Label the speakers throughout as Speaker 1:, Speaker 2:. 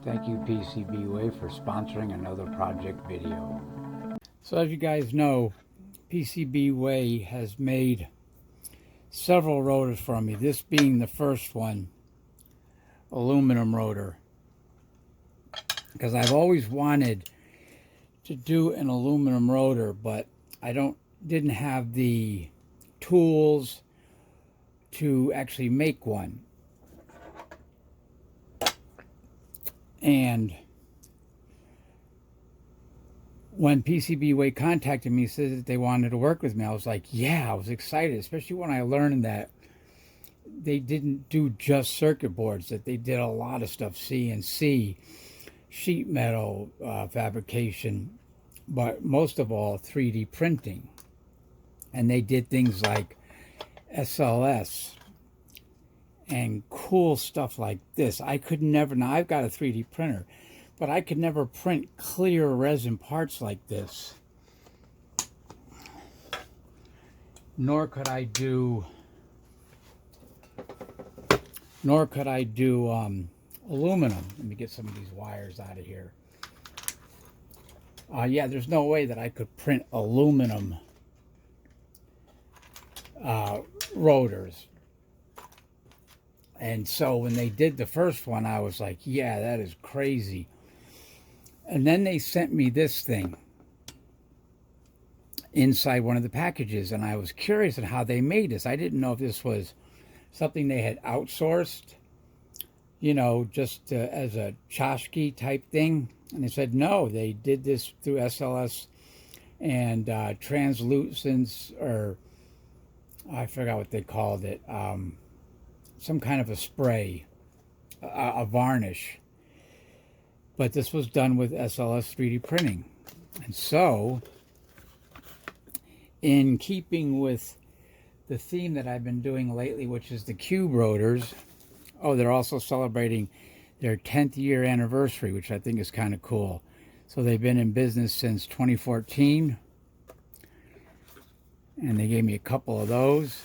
Speaker 1: Thank you PCBWay for sponsoring another project video. So as you guys know, PCBWay has made several rotors for me, this being the first one, aluminum rotor. Because I've always wanted to do an aluminum rotor, but I didn't have the tools to actually make one. And when PCBWay contacted me, said that they wanted to work with me, I was like, yeah, I was excited, especially when I learned that they didn't do just circuit boards, that they did a lot of stuff, CNC, sheet metal fabrication, but most of all 3D printing. And they did things like SLS and cool stuff like this. I could never, now I've got a 3D printer, but I could never print clear resin parts like this. Nor could I do aluminum. Let me get some of these wires out of here. Yeah, there's no way that I could print aluminum rotors. And so when they did the first one, I was like, yeah, that is crazy. And then they sent me this thing inside one of the packages, and I was curious at how they made this. I didn't know if this was something they had outsourced, you know, just as a tchotchke type thing. And they said, no, they did this through SLS and translucence, or I forgot what they called it. Some kind of a spray, a varnish. But this was done with SLS 3D printing. And so, in keeping with the theme that I've been doing lately, which is the cube rotors, oh, they're also celebrating their 10th year anniversary, which I think is kind of cool. So they've been in business since 2014. And they gave me a couple of those.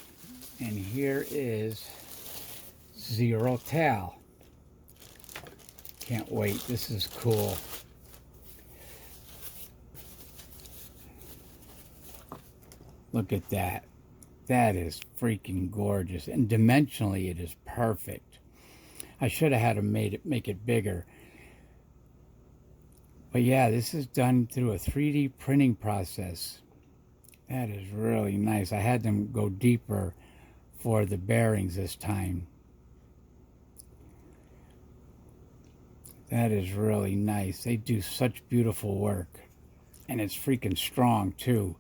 Speaker 1: And here is Zero Tal. Can't wait. This is cool. Look at that. That is freaking gorgeous. And dimensionally, it is perfect. I should have had them make it bigger. But yeah, this is done through a 3D printing process. That is really nice. I had them go deeper for the bearings this time. That is really nice. They do such beautiful work. And it's freaking strong too.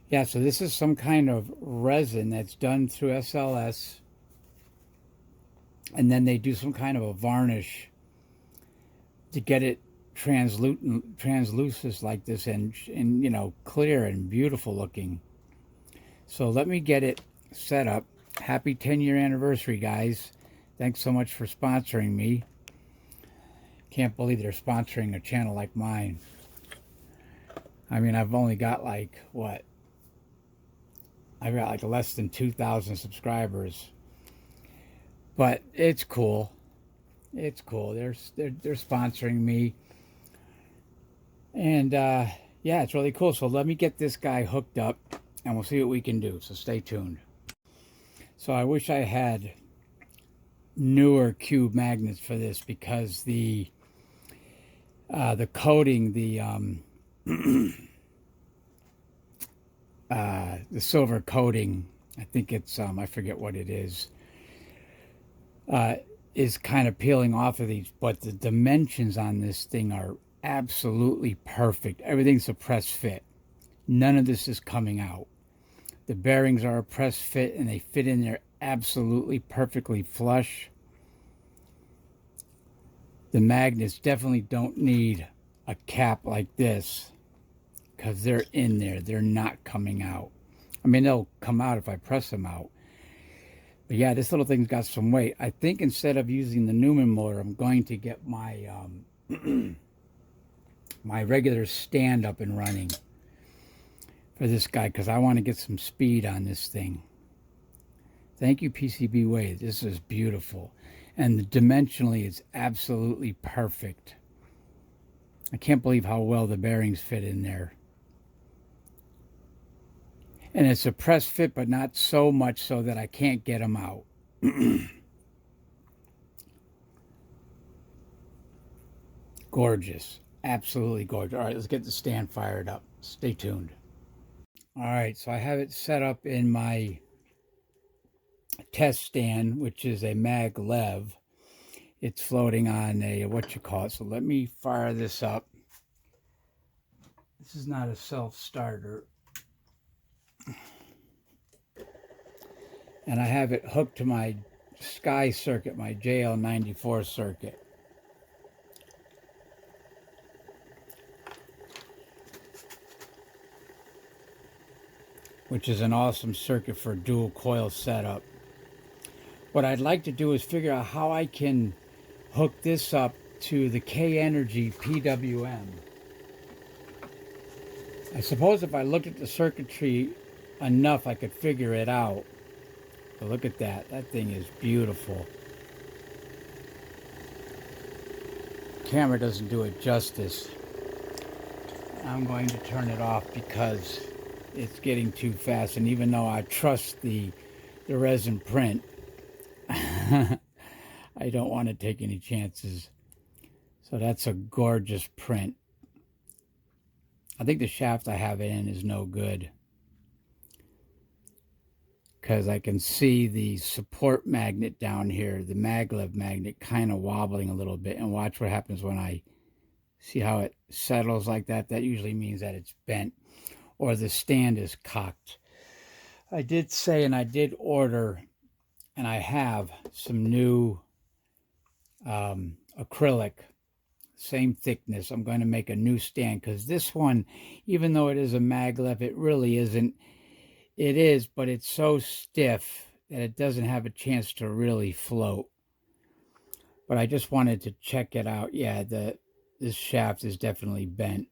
Speaker 1: Yeah, so this is some kind of resin that's done through SLS. And then they do some kind of a varnish to get it translucent like this, and you know, clear and beautiful looking. So let me get it set up. Happy 10-year anniversary, guys. Thanks so much for sponsoring me. Can't believe they're sponsoring a channel like mine. I mean, I've only got like, what? I've got like less than 2,000 subscribers. But it's cool. It's cool. They're sponsoring me. And yeah, it's really cool. So let me get this guy hooked up and we'll see what we can do. So stay tuned. So I wish I had newer cube magnets for this, because the coating, the silver coating, I think it's I forget what it is kind of peeling off of these, but the dimensions on this thing are absolutely perfect. Everything's a press fit. None of this is coming out. The bearings are a press fit and they fit in there absolutely perfectly flush. The magnets definitely don't need a cap like this, because they're in there. They're not coming out. I mean, they'll come out if I press them out. But yeah, this little thing's got some weight. I think instead of using the Newman motor, I'm going to get my my regular stand up and running for this guy, because I want to get some speed on this thing. Thank you, PCBWay. This is beautiful. And dimensionally, it's absolutely perfect. I can't believe how well the bearings fit in there. And it's a press fit, but not so much so that I can't get them out. Gorgeous. Absolutely gorgeous. All right, let's get the stand fired up. Stay tuned. All right, so I have it set up in my test stand, which is a maglev. It's floating on a, what you call it. So let me fire this up. This is not a self-starter. And I have it hooked to my Sky circuit, my JL94 circuit. Which is an awesome circuit for dual coil setup. What I'd like to do is figure out how I can hook this up to the K-Energy PWM. I suppose if I looked at the circuitry enough, I could figure it out. But look at that. That thing is beautiful. Camera doesn't do it justice. I'm going to turn it off because it's getting too fast. And even though I trust the resin print, I don't want to take any chances. So that's a gorgeous print. I think the shaft I have it in is no good, because I can see the support magnet down here, the maglev magnet, kind of wobbling a little bit. And watch what happens when I see how it settles like that. That usually means that it's bent or the stand is cocked. I did say, and I did order, and I have some new acrylic, same thickness. I'm going to make a new stand, because this one, even though it is a maglev, it really isn't. It is, but it's so stiff that it doesn't have a chance to really float. But I just wanted to check it out. Yeah, this shaft is definitely bent,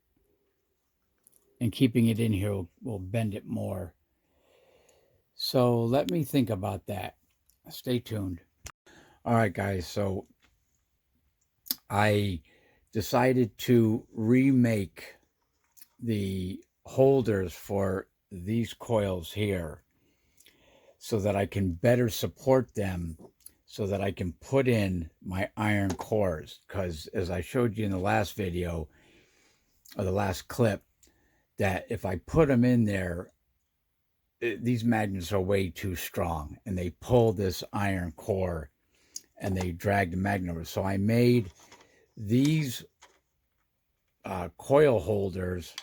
Speaker 1: and keeping it in here will bend it more. So let me think about that. Stay tuned. All right, guys, so I decided to remake the holders for these coils here so that I can better support them, so that I can put in my iron cores. Because as I showed you in the last video, or the last clip, that if I put them in there, these magnets are way too strong, and they pull this iron core and they drag the magnet over. So I made these coil holders,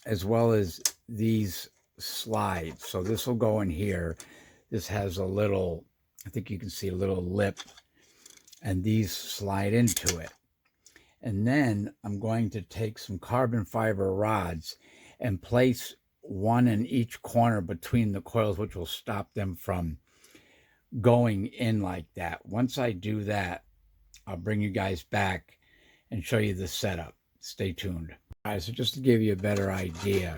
Speaker 1: as well as these slides. So this will go in here. This has a little, I think you can see a little lip, and these slide into it. And then I'm going to take some carbon fiber rods and place one in each corner between the coils, which will stop them from going in like that. Once I do that, I'll bring you guys back and show you the setup. Stay tuned. All right, so just to give you a better idea,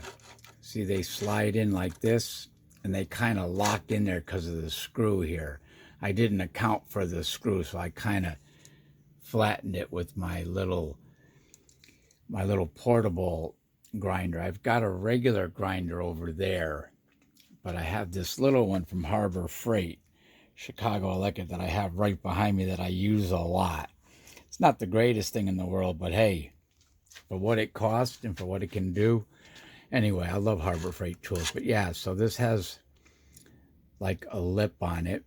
Speaker 1: see, they slide in like this, and they kind of lock in there because of the screw here. I didn't account for the screw, so I kind of flattened it with my little portable grinder. I've got a regular grinder over there, but I have this little one from Harbor Freight, Chicago Electric, that I have right behind me that I use a lot. It's not the greatest thing in the world, but hey, for what it costs and for what it can do. Anyway, I love Harbor Freight tools. But yeah, so this has like a lip on it,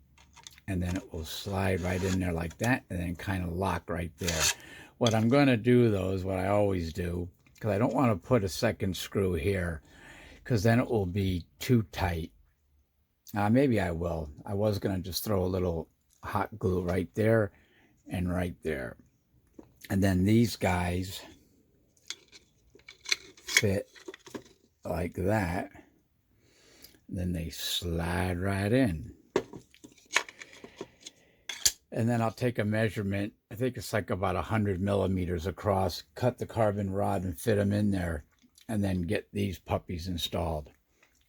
Speaker 1: and then it will slide right in there like that, and then kind of lock right there. What I'm going to do, though, is what I always do, because I don't want to put a second screw here, because then it will be too tight. Maybe I will. I was going to just throw a little hot glue right there and right there. And then these guys fit like that. And then they slide right in. And then I'll take a measurement. I think it's like about 100 millimeters across. Cut the carbon rod and fit them in there. And then get these puppies installed.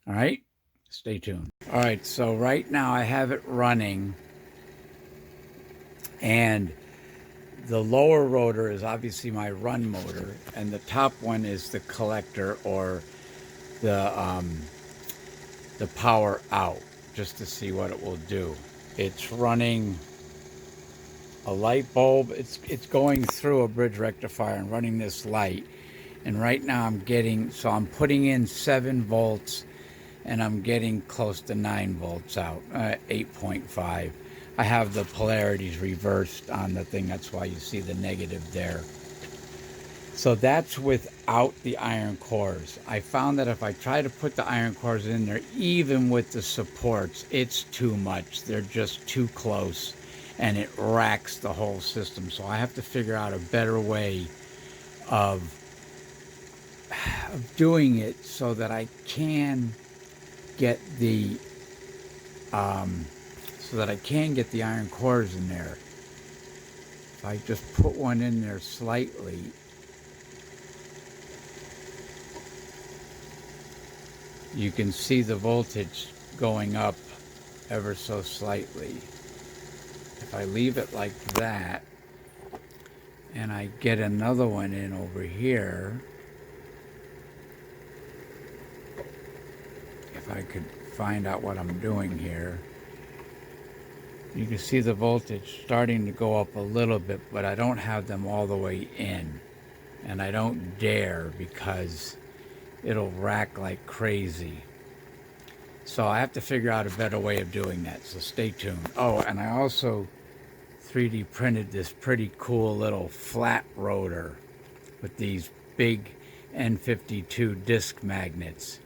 Speaker 1: All right? Stay tuned. All right, so right now I have it running And the lower rotor is obviously my run motor, and the top one is the collector, or the power out, just to see what it will do. It's running a light bulb. It's going through a bridge rectifier and running this light. And right now I'm putting in 7 volts, and I'm getting close to 9 volts out, 8.5. I have the polarities reversed on the thing. That's why you see the negative there. So that's without the iron cores. I found that if I try to put the iron cores in there, even with the supports, it's too much. They're just too close, and it racks the whole system. So I have to figure out a better way of doing it so that I can get the iron cores in there. If I just put one in there slightly, you can see the voltage going up ever so slightly. If I leave it like that, and I get another one in over here, if I could find out what I'm doing here, you can see the voltage starting to go up a little bit, but I don't have them all the way in. And I don't dare, because it'll rack like crazy. So I have to figure out a better way of doing that, so stay tuned. Oh, and I also 3D printed this pretty cool little flat rotor with these big N52 disc magnets.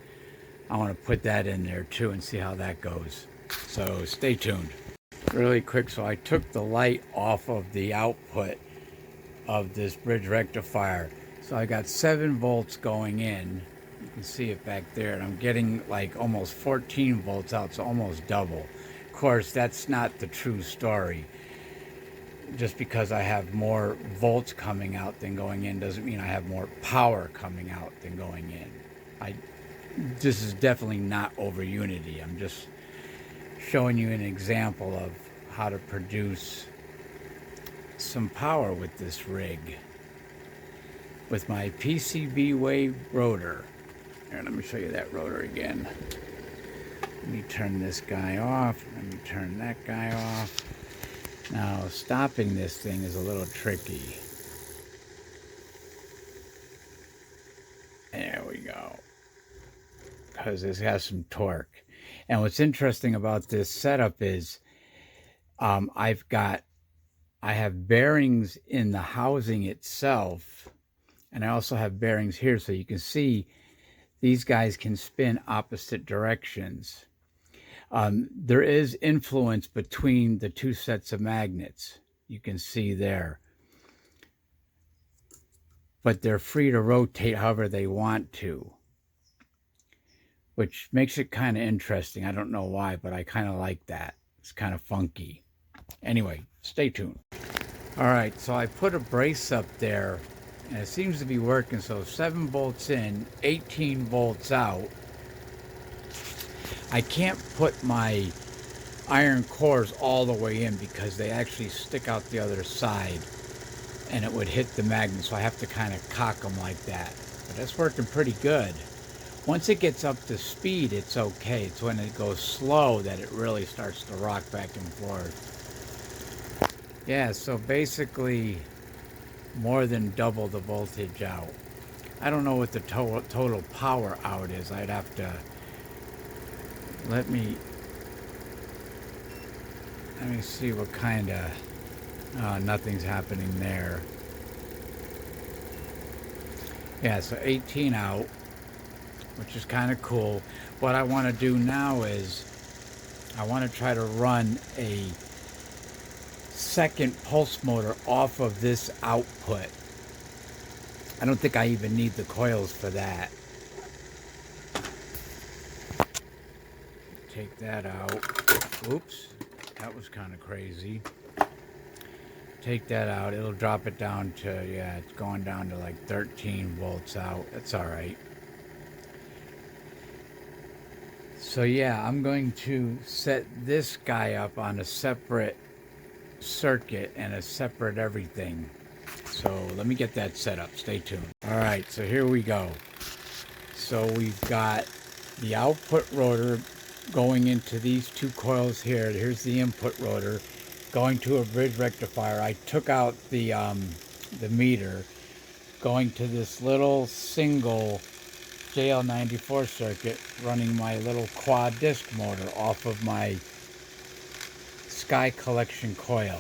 Speaker 1: I want to put that in there too and see how that goes. So stay tuned. Really quick, so I took the light off of the output of this bridge rectifier. So I got 7 volts going in. You can see it back there, and I'm getting like almost 14 volts out, so almost double. Of course, that's not the true story. Just because I have more volts coming out than going in doesn't mean I have more power coming out than going in. This is definitely not over unity. I'm just showing you an example of how to produce some power with this rig with my PCBWay rotor. Here, let me show you that rotor again. Let me turn this guy off. Let me turn that guy off. Now, stopping this thing is a little tricky. There we go. Because this has some torque. And what's interesting about this setup is I have bearings in the housing itself, and I also have bearings here, so you can see these guys can spin opposite directions. There is influence between the 2 sets of magnets. You can see there. But they're free to rotate however they want to, which makes it kind of interesting. I don't know why, but I kind of like that. It's kind of funky. Anyway, stay tuned. All right, so I put a brace up there, and it seems to be working. So 7 volts in, 18 volts out. I can't put my iron cores all the way in because they actually stick out the other side, and it would hit the magnet, so I have to kind of cock them like that. But that's working pretty good. Once it gets up to speed, it's okay. It's when it goes slow that it really starts to rock back and forth. Yeah, so basically more than double the voltage out. I don't know what the total power out is. I'd have to... Let me see what kind of... nothing's happening there. Yeah, so 18 out, which is kind of cool. What I want to do now is I want to try to run a second pulse motor off of this output. I don't think I even need the coils for that. Take that out. Oops, that was kind of crazy. Take that out. It'll drop it down to, yeah, it's going down to like 13 volts out. That's all right. So yeah, I'm going to set this guy up on a separate circuit and a separate everything. So let me get that set up. Stay tuned. All right, so here we go. So we've got the output rotor going into these two coils here. Here's the input rotor going to a bridge rectifier. I took out the meter, going to this little single JL94 circuit, running my little quad disc motor off of my Sky Collection coil.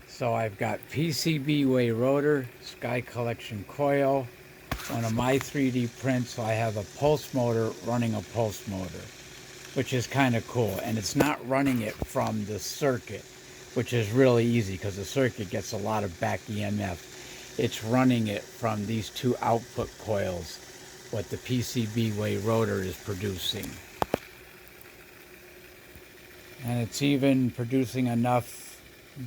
Speaker 1: So I've got PCBWay rotor, Sky Collection coil, one of my 3D prints. So I have a pulse motor running a pulse motor, which is kind of cool. And it's not running it from the circuit, which is really easy because the circuit gets a lot of back EMF. It's running it from these two output coils, what the PCBWay rotor is producing. And it's even producing enough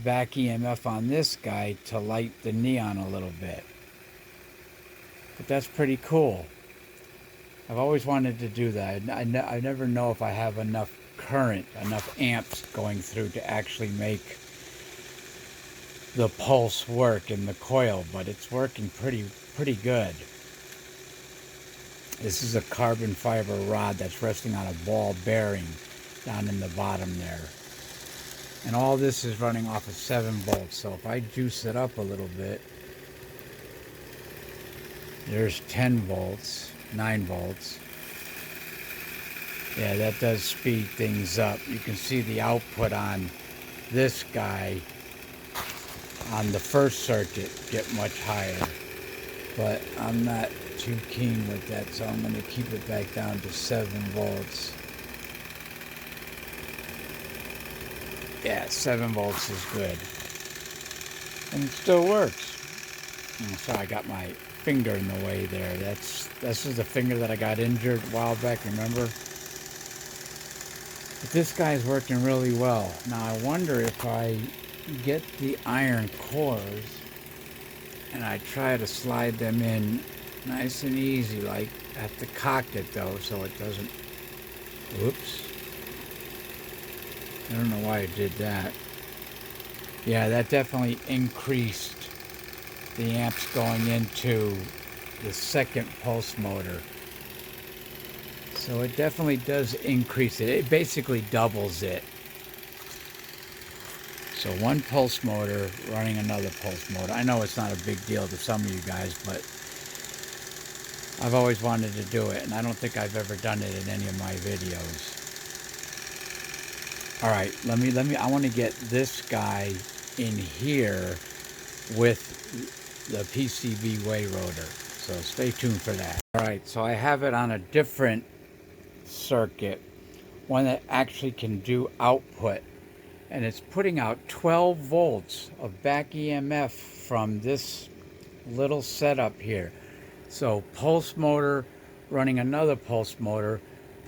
Speaker 1: back EMF on this guy to light the neon a little bit. But that's pretty cool. I've always wanted to do that. I never know if I have enough current, enough amps going through to actually make the pulse work in the coil, but it's working pretty good. This is a carbon fiber rod that's resting on a ball bearing down in the bottom there. And all this is running off of 7 volts. So if I juice it up a little bit, there's 10 volts, 9 volts. Yeah, that does speed things up. You can see the output on this guy on the first circuit get much higher. But I'm not too keen with that, so I'm going to keep it back down to 7 volts. Yeah, 7 volts is good. And it still works. Oh, sorry, I got my finger in the way there. This is the finger that I got injured a while back, remember? But this guy's working really well. Now I wonder if I get the iron cores and I try to slide them in nice and easy, like I have to cock it though so it doesn't, whoops. I don't know why I did that. Yeah, that definitely increased the amps going into the second pulse motor. So it definitely does increase it. It basically doubles it. So one pulse motor running another pulse motor. I know it's not a big deal to some of you guys, but I've always wanted to do it, and I don't think I've ever done it in any of my videos. All right, I want to get this guy in here with the PCBWay rotor. So stay tuned for that. All right, so I have it on a different circuit, one that actually can do output, and it's putting out 12 volts of back EMF from this little setup here. So pulse motor running another pulse motor,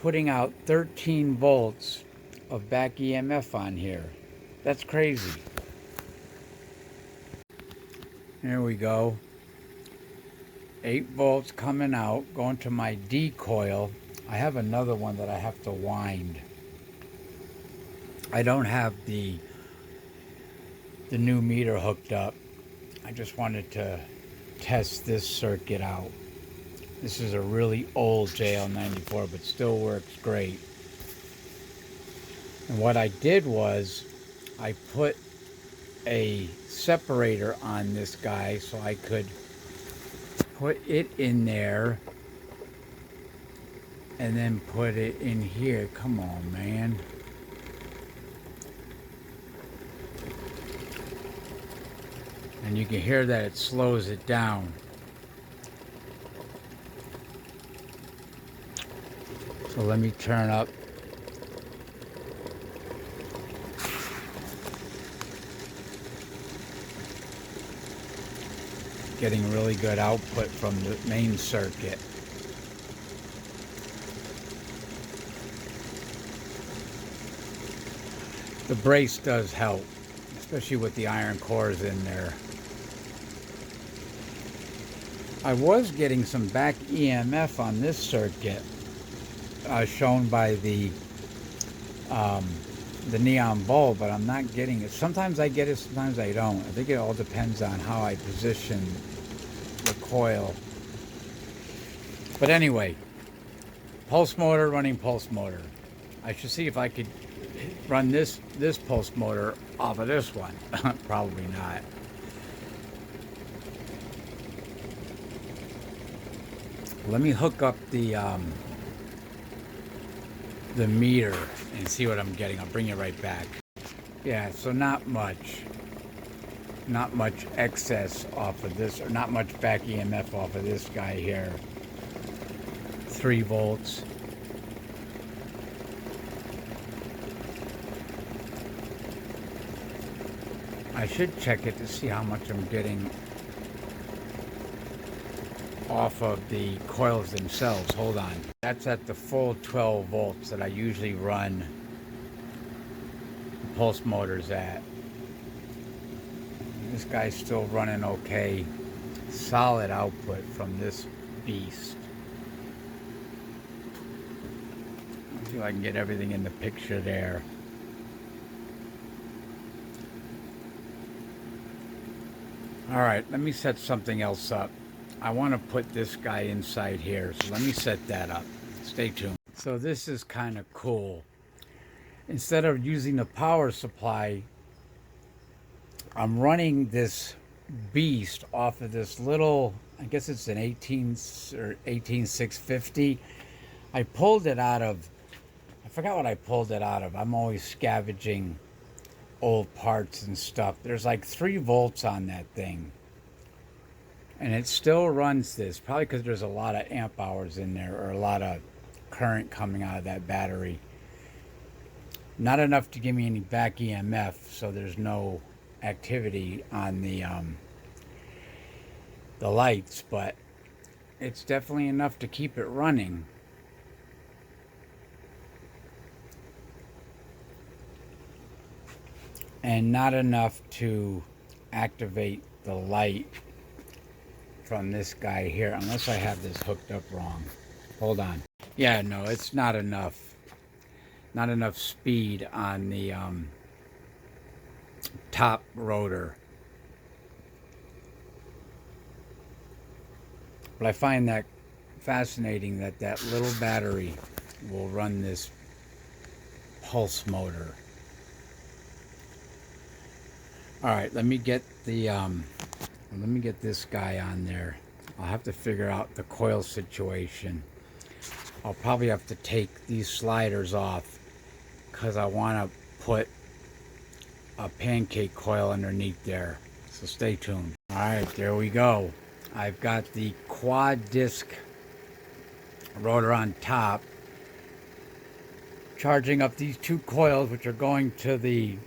Speaker 1: putting out 13 volts of back EMF on here. That's crazy. There we go. 8 volts coming out, going to my D coil. I have another one that I have to wind. I don't have the new meter hooked up. I just wanted to test this circuit out. This is a really old JL94, but still works great. And what I did was I put a separator on this guy so I could put it in there and then put it in here. Come on, man. And you can hear that it slows it down. So let me turn up. Getting really good output from the main circuit. The brace does help, especially with the iron cores in there. I was getting some back EMF on this circuit, shown by the the neon bulb, but I'm not getting it. Sometimes I get it, sometimes I don't. I think it all depends on how I position the coil. But anyway, pulse motor running pulse motor. I should see if I could run this pulse motor off of this one. Probably not. Let me hook up the meter and see what I'm getting. I'll bring you right back. Yeah, so not much excess off of this, or not much back EMF off of this guy here. 3 volts. I should check it to see how much I'm getting off of the coils themselves. Hold on. That's at the full 12 volts that I usually run the pulse motors at. This guy's still running okay. Solid output from this beast. Let's see if I can get everything in the picture there. Alright, let me set something else up. I want to put this guy inside here, so let me set that up. Stay tuned. So this is kind of cool. Instead of using the power supply, I'm running this beast off of this little, I guess it's an 18650. I pulled it out of, I forgot what I pulled it out of. I'm always scavenging old parts and stuff. There's like 3 volts on that thing. And it still runs this, probably because there's a lot of amp hours in there, or a lot of current coming out of that battery. Not enough to give me any back EMF, so there's no activity on the lights, but it's definitely enough to keep it running. And not enough to activate the light from this guy here, unless I have this hooked up wrong. Hold on. Yeah, no, it's not enough. Not enough speed on the top rotor. But I find that fascinating that that little battery will run this pulse motor. All right, let me get the let me get this guy on there. I'll have to figure out the coil situation. I'll probably have to take these sliders off because I want to put a pancake coil underneath there. So stay tuned. All right, there we go. I've got the quad disc rotor on top, charging up these 2 coils, which are going to the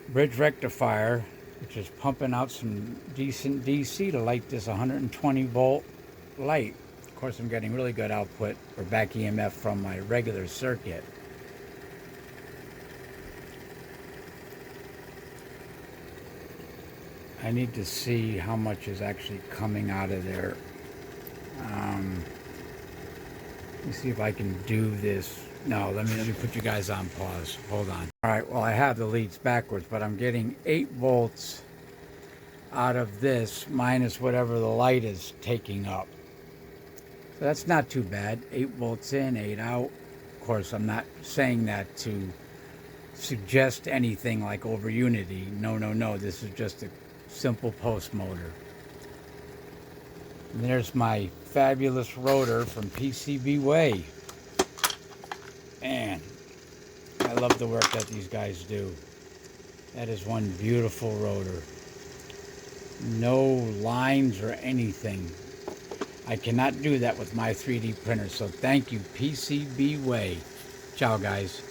Speaker 1: bridge rectifier, which is pumping out some decent DC to light this 120 volt light. Of course, I'm getting really good output for back EMF from my regular circuit. I need to see how much is actually coming out of there. Let me see if I can do this. No, let me put you guys on pause. Hold on. All right, well, I have the leads backwards, but I'm getting 8 volts out of this minus whatever the light is taking up. So that's not too bad. 8 volts in, 8 out. Of course, I'm not saying that to suggest anything like over unity. No, no, no. This is just a simple pulse motor. And there's my fabulous rotor from PCBWay. Man, I love the work that these guys do. That is one beautiful rotor. No lines or anything. I cannot do that with my 3D printer, so thank you, PCBWay. Ciao, guys.